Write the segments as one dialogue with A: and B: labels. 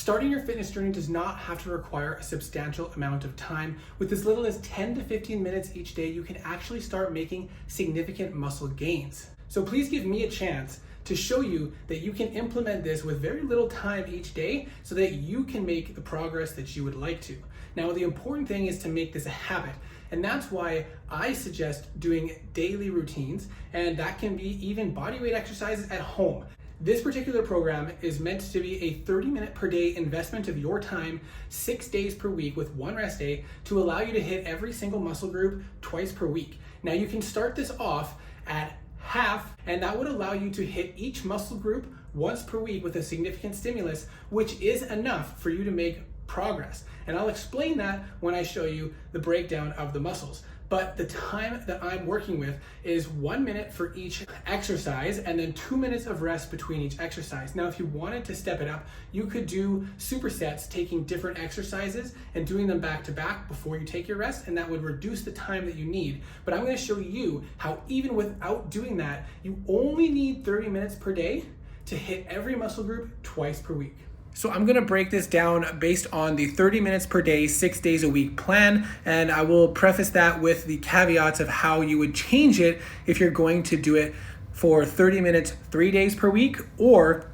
A: Starting your fitness journey does not have to require a substantial amount of time. With as little as 10 to 15 minutes each day, you can actually start making significant muscle gains. So please give me a chance to show you that you can implement this with very little time each day so that you can make the progress that you would like to. Now, the important thing is to make this a habit. And that's why I suggest doing daily routines, and that can be even bodyweight exercises at home. This particular program is meant to be a 30-minute per day investment of your time, 6 days per week with one rest day, to allow you to hit every single muscle group twice per week. Now you can start this off at half, and that would allow you to hit each muscle group once per week with a significant stimulus, which is enough for you to make progress. And I'll explain that when I show you the breakdown of the muscles. But the time that I'm working with is 1 minute for each exercise and then 2 minutes of rest between each exercise. Now, if you wanted to step it up, you could do supersets, taking different exercises and doing them back to back before you take your rest, and that would reduce the time that you need. But I'm going to show you how even without doing that, you only need 30 minutes per day to hit every muscle group twice per week. So I'm gonna break this down based on the 30 minutes per day, 6 days a week plan, and I will preface that with the caveats of how you would change it if you're going to do it for 30 minutes, 3 days per week, or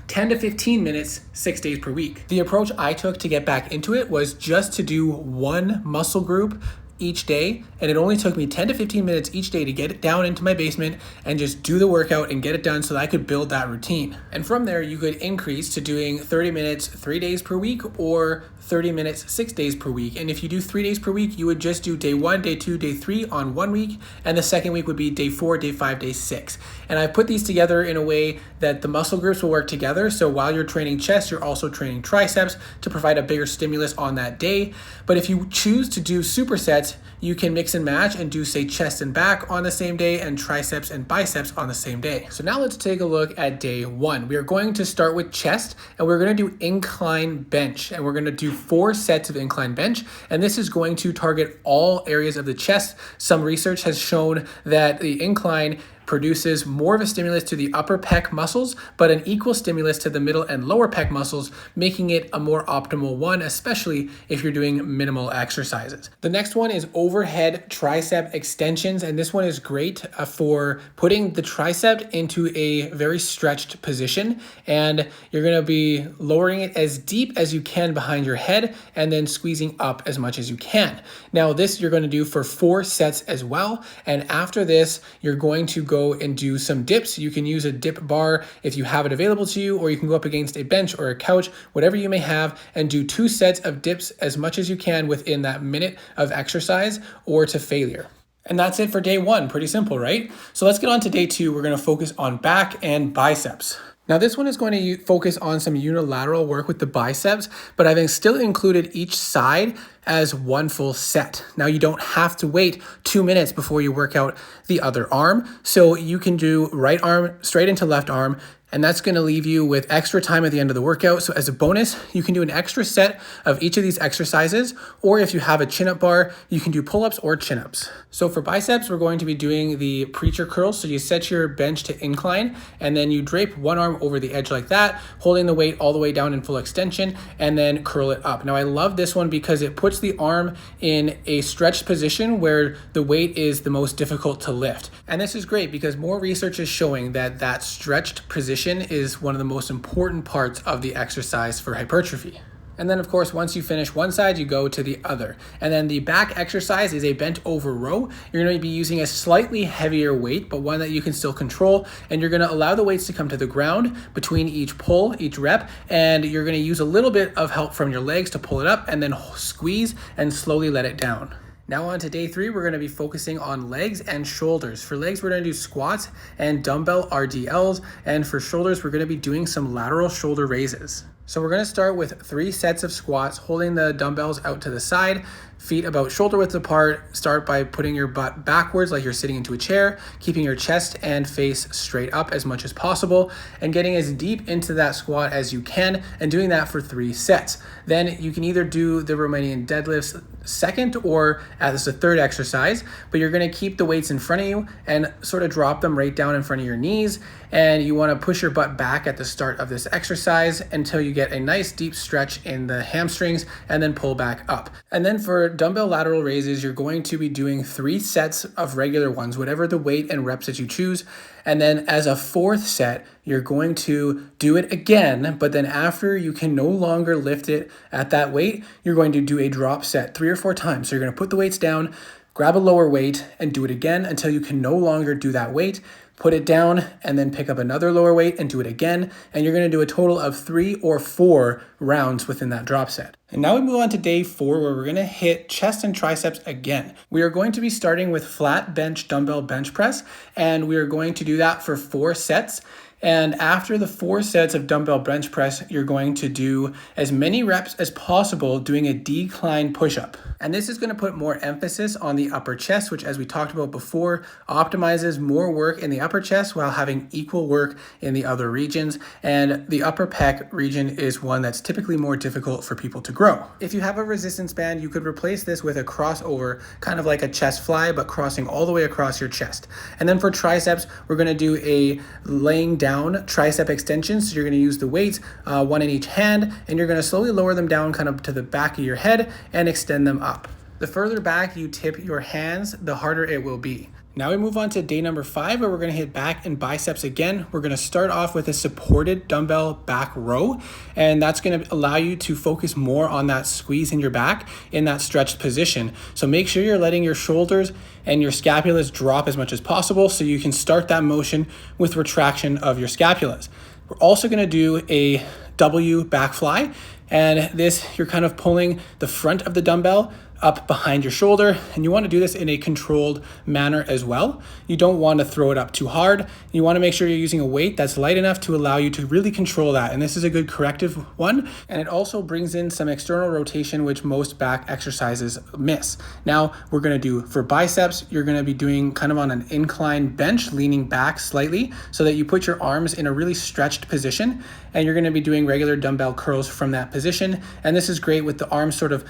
A: 10 to 15 minutes, 6 days per week. The approach I took to get back into it was just to do one muscle group each day, and it only took me 10 to 15 minutes each day to get it down into my basement and just do the workout and get it done so that I could build that routine. And from there, you could increase to doing 30 minutes 3 days per week or 30 minutes 6 days per week. And if you do 3 days per week, you would just do day 1, day 2, day 3 on 1 week, and the second week would be day 4, day 5, day 6. And I put these together in a way that the muscle groups will work together. So while you're training chest, you're also training triceps to provide a bigger stimulus on that day. But if you choose to do supersets, you can mix and match and do, say, chest and back on the same day and triceps and biceps on the same day. So now let's take a look at day 1. We are going to start with chest, and we're going to do incline bench, and we're going to do 4 sets of incline bench, and this is going to target all areas of the chest. Some research has shown that the incline produces more of a stimulus to the upper pec muscles, but an equal stimulus to the middle and lower pec muscles, making it a more optimal one, especially if you're doing minimal exercises. The next one is overhead tricep extensions, and this one is great for putting the tricep into a very stretched position, and you're gonna be lowering it as deep as you can behind your head and then squeezing up as much as you can. Now this you're gonna do for 4 sets as well, and after this, you're going to go and do some dips. You can use a dip bar if you have it available to you, or you can go up against a bench or a couch, whatever you may have, and do 2 sets of dips as much as you can within that minute of exercise or to failure. And that's it for day 1. Pretty simple, right? So let's get on to day 2. We're going to focus on back and biceps. Now this one is going to focus on some unilateral work with the biceps, but I've still included each side as one full set. Now you don't have to wait 2 minutes before you work out the other arm. So you can do right arm straight into left arm, and that's going to leave you with extra time at the end of the workout. So as a bonus, you can do an extra set of each of these exercises, or if you have a chin-up bar, you can do pull-ups or chin-ups. So for biceps, we're going to be doing the preacher curl. So you set your bench to incline, and then you drape one arm over the edge like that, holding the weight all the way down in full extension, and then curl it up. Now I love this one because it puts the arm in a stretched position where the weight is the most difficult to lift. And this is great because more research is showing that that stretched position is one of the most important parts of the exercise for hypertrophy. And then of course, once you finish one side, you go to the other. And then the back exercise is a bent over row. You're going to be using a slightly heavier weight, but one that you can still control. And you're going to allow the weights to come to the ground between each pull, each rep. And you're going to use a little bit of help from your legs to pull it up and then squeeze and slowly let it down. Now on to day 3, we're going to be focusing on legs and shoulders. For legs, we're going to do squats and dumbbell RDLs. And for shoulders, we're going to be doing some lateral shoulder raises. So we're going to start with 3 sets of squats, holding the dumbbells out to the side, feet about shoulder width apart. Start by putting your butt backwards like you're sitting into a chair, keeping your chest and face straight up as much as possible, and getting as deep into that squat as you can, and doing that for 3 sets. Then you can either do the Romanian deadlifts second or as a third exercise, but you're gonna keep the weights in front of you and sort of drop them right down in front of your knees. And you wanna push your butt back at the start of this exercise until you get a nice deep stretch in the hamstrings and then pull back up. And then for dumbbell lateral raises, you're going to be doing 3 sets of regular ones, whatever the weight and reps that you choose. And then as a 4th set, you're going to do it again, but then after you can no longer lift it at that weight, you're going to do a drop set 3 or 4 times. So you're gonna put the weights down, grab a lower weight and do it again until you can no longer do that weight. Put it down and then pick up another lower weight and do it again. And you're gonna do a total of 3 or 4 rounds within that drop set. And now we move on to day 4, where we're gonna hit chest and triceps again. We are going to be starting with flat bench dumbbell bench press, and we are going to do that for 4 sets. And after the 4 sets of dumbbell bench press, you're going to do as many reps as possible doing a decline push-up. And this is gonna put more emphasis on the upper chest, which, as we talked about before, optimizes more work in the upper chest while having equal work in the other regions. And the upper pec region is one that's typically more difficult for people to grow. If you have a resistance band, you could replace this with a crossover, kind of like a chest fly, but crossing all the way across your chest. And then for triceps, we're gonna do a laying down tricep extension. So you're gonna use the weights, 1 in each hand, and you're gonna slowly lower them down kind of to the back of your head and extend them up. The further back you tip your hands, the harder it will be. Now we move on to day number 5, where we're gonna hit back and biceps again. We're gonna start off with a supported dumbbell back row, and that's gonna allow you to focus more on that squeeze in your back in that stretched position. So make sure you're letting your shoulders and your scapulas drop as much as possible so you can start that motion with retraction of your scapulas. We're also gonna do a W back fly, and this, you're kind of pulling the front of the dumbbell up behind your shoulder, and you want to do this in a controlled manner as well. You don't want to throw it up too hard. You want to make sure you're using a weight that's light enough to allow you to really control that, and this is a good corrective one. And it also brings in some external rotation, which most back exercises miss. Now we're going to do, for biceps, you're going to be doing kind of on an incline bench, leaning back slightly so that you put your arms in a really stretched position, and you're going to be doing regular dumbbell curls from that position. And this is great with the arms sort of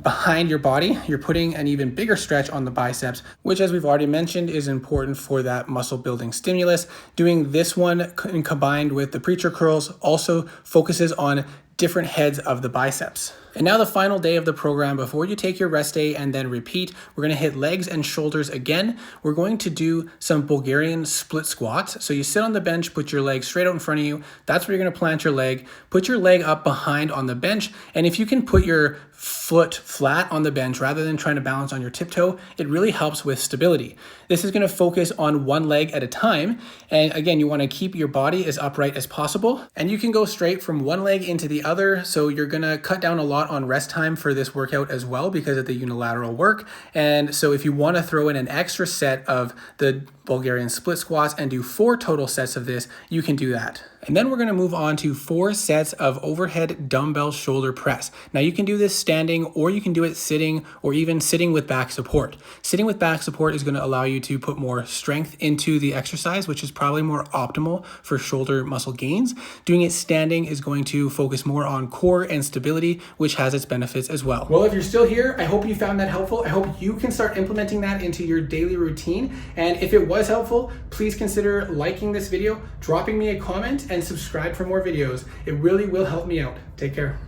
A: behind your body. You're putting an even bigger stretch on the biceps, which, as we've already mentioned, is important for that muscle building stimulus. Doing this one combined with the preacher curls also focuses on different heads of the biceps. And now the final day of the program, before you take your rest day and then repeat, we're gonna hit legs and shoulders again. We're going to do some Bulgarian split squats. So you sit on the bench, put your leg straight out in front of you. That's where you're gonna plant your leg. Put your leg up behind on the bench. And if you can put your foot flat on the bench rather than trying to balance on your tiptoe, it really helps with stability. This is gonna focus on one leg at a time. And again, you wanna keep your body as upright as possible. And you can go straight from one leg into the other. So you're gonna cut down a lot on rest time for this workout as well because of the unilateral work. And so if you want to throw in an extra set of the Bulgarian split squats and do 4 total sets of this, you can do that. And then we're going to move on to 4 sets of overhead dumbbell shoulder press. Now you can do this standing, or you can do it sitting, or even sitting with back support. Sitting with back support is going to allow you to put more strength into the exercise, which is probably more optimal for shoulder muscle gains. Doing it standing is going to focus more on core and stability, which has its benefits as well. Well, if you're still here, I hope you found that helpful. I hope you can start implementing that into your daily routine. And if it was helpful, please consider liking this video, dropping me a comment, and subscribe for more videos. It really will help me out. Take care.